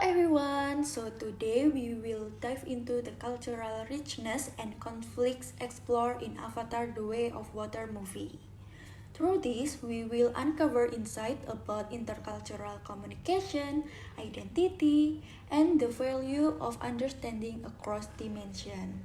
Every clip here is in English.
everyone, so today we will dive into the cultural richness and conflicts explored in Avatar The Way of Water movie. Through this, we will uncover insight about intercultural communication, identity, and the value of understanding across dimensions.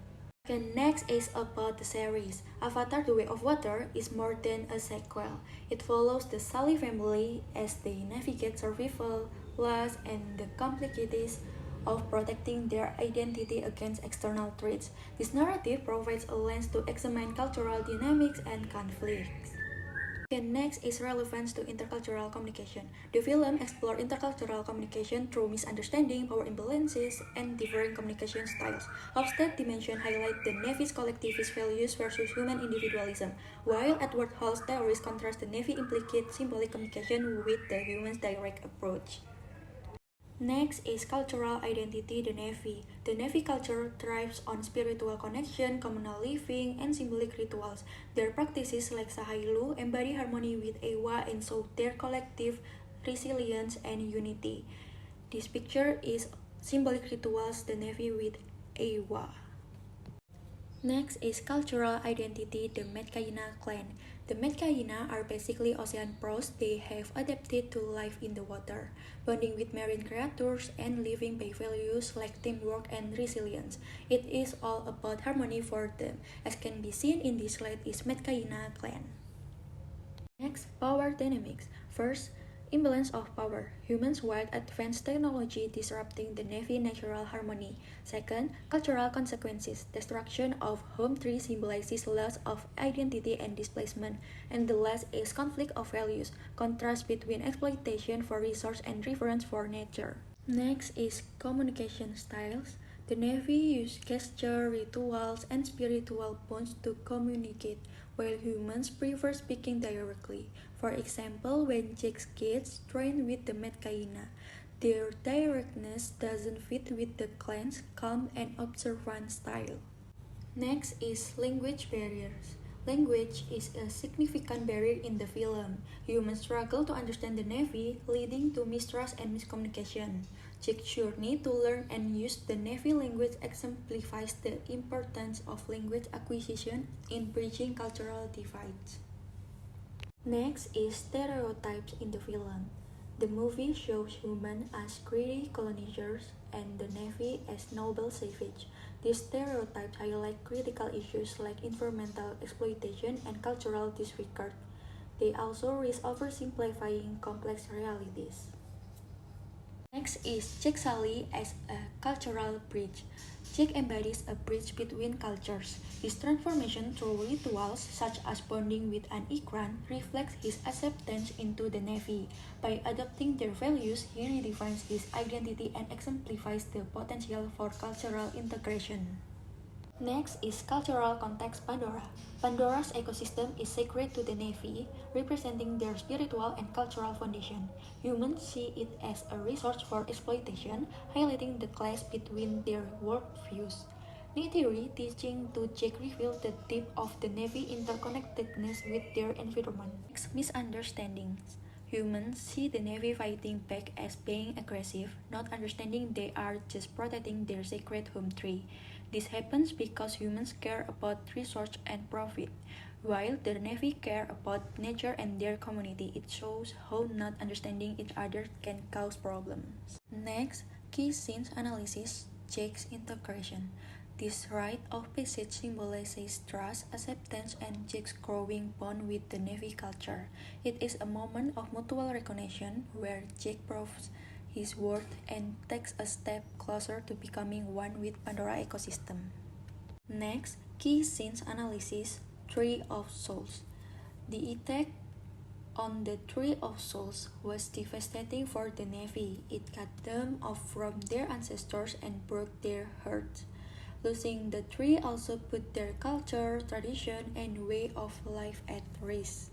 And next is about the series. Avatar The Way of Water is more than a sequel. It follows the Sully family as they navigate survival, loss, and the complexities of protecting their identity against external threats. This narrative provides a lens to examine cultural dynamics and conflicts. And next is relevance to intercultural communication. The film explores intercultural communication through misunderstanding, power imbalances, and differing communication styles. Hofstede's dimension highlight the Navy's collectivist values versus human individualism, while Edward Hall's theories contrast the Navy implicit symbolic communication with the human's direct approach. Next is cultural identity, the Navy. The Navy culture thrives on spiritual connection, communal living, and symbolic rituals. Their practices like Sahailu embody harmony with Ewa and show their collective resilience and unity. This picture is symbolic rituals, the Navy with Ewa. Next is cultural identity, the Metkaina clan. The Metkaina are basically ocean pros. They have adapted to life in the water, bonding with marine creatures and living by values like teamwork and resilience. It is all about harmony for them, as can be seen in this slide is Metkaina clan. Next, power dynamics. First, imbalance of power. Humans wield advanced technology disrupting the Navy natural harmony. Second, cultural consequences. Destruction of home tree symbolizes loss of identity and displacement. And the last is conflict of values. Contrast between exploitation for resource and reverence for nature. Next is communication styles. The Navy used gesture, rituals, and spiritual bonds to communicate, while humans prefer speaking directly. For example, when Jack's kids train with the Metkaina, their directness doesn't fit with the clan's calm and observant style. Next is language barriers. Language is a significant barrier in the film. Humans struggle to understand the Navy, leading to mistrust and miscommunication. Jack's journey to learn and use the Navy language exemplifies the importance of language acquisition in bridging cultural divides. Next is stereotypes in the film. The movie shows humans as greedy colonizers and the Navy as noble savage. These stereotypes highlight critical issues like environmental exploitation and cultural disregard. They also risk oversimplifying complex realities. Next is Jack Sully as a cultural bridge. Jack embodies a bridge between cultures. His transformation through rituals, such as bonding with an Ikran, reflects his acceptance into the Navy. By adopting their values, he redefines his identity and exemplifies the potential for cultural integration. Next is cultural context Pandora. Pandora's ecosystem is sacred to the Navy, representing their spiritual and cultural foundation. Humans see it as a resource for exploitation, highlighting the clash between their worldviews. Neytiri teaching to Jack reveals the depth of the Navy interconnectedness with their environment. Next, misunderstandings. Humans see the Navy fighting back as being aggressive, not understanding they are just protecting their sacred home tree. This happens because humans care about resource and profit, while the Navy care about nature and their community. It shows how not understanding each other can cause problems. Next, key scenes analysis, Jack's integration. This rite of passage symbolizes trust, acceptance, and Jack's growing bond with the Navy culture. It is a moment of mutual recognition where Jack proves his worth and takes a step closer to becoming one with Pandora ecosystem. Next, key scenes analysis, Tree of Souls. The attack on the Tree of Souls was devastating for the Navy. It cut them off from their ancestors and broke their hearts. Losing the tree also put their culture, tradition, and way of life at risk.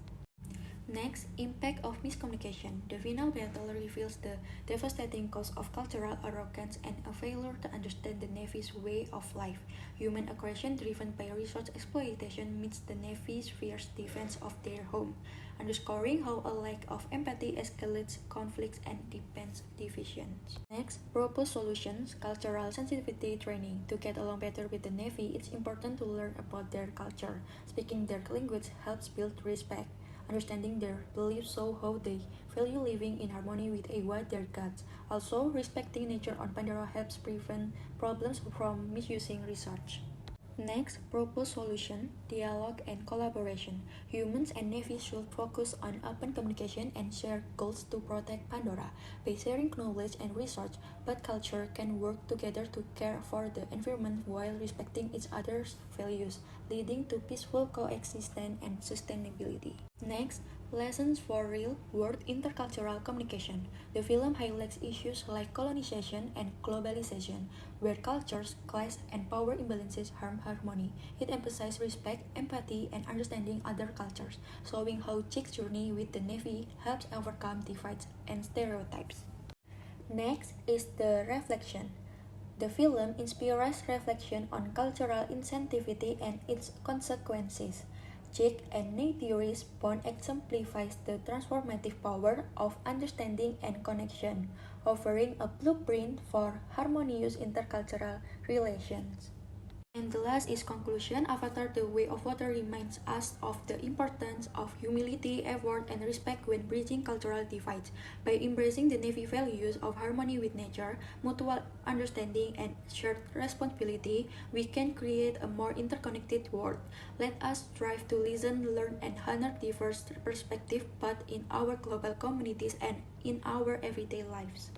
Next, impact of miscommunication. The final battle reveals the devastating cost of cultural arrogance and a failure to understand the Navy's way of life. Human aggression driven by resource exploitation meets the Navy's fierce defense of their home, underscoring how a lack of empathy escalates conflicts and deepens divisions. Next, propose solutions, cultural sensitivity training. To get along better with the Navy, it's important to learn about their culture. Speaking their language helps build respect. Understanding their beliefs show how they value living in harmony with a wider gods. Also, respecting nature on Pandora helps prevent problems from misusing research. Next, propose solution, dialogue, and collaboration. Humans and Navy should focus on open communication and share goals to protect Pandora. By sharing knowledge and research, both cultures can work together to care for the environment while respecting each other's values, leading to peaceful coexistence and sustainability. Next, lessons for real-world intercultural communication. The film highlights issues like colonization and globalization, where cultures clash and power imbalances harm harmony. It emphasizes respect, empathy, and understanding other cultures, showing how Chick's journey with the Navy helps overcome divides and stereotypes. Next is the reflection. The film inspires reflection on cultural insensitivity and its consequences. Chick and Ney theories bond exemplifies the transformative power of understanding and connection, offering a blueprint for harmonious intercultural relations. And the last is conclusion. Avatar The Way of Water reminds us of the importance of humility, effort, and respect when bridging cultural divides. By embracing the Navy values of harmony with nature, mutual understanding, and shared responsibility, we can create a more interconnected world. Let us strive to listen, learn, and honor diverse perspectives both in our global communities and in our everyday lives.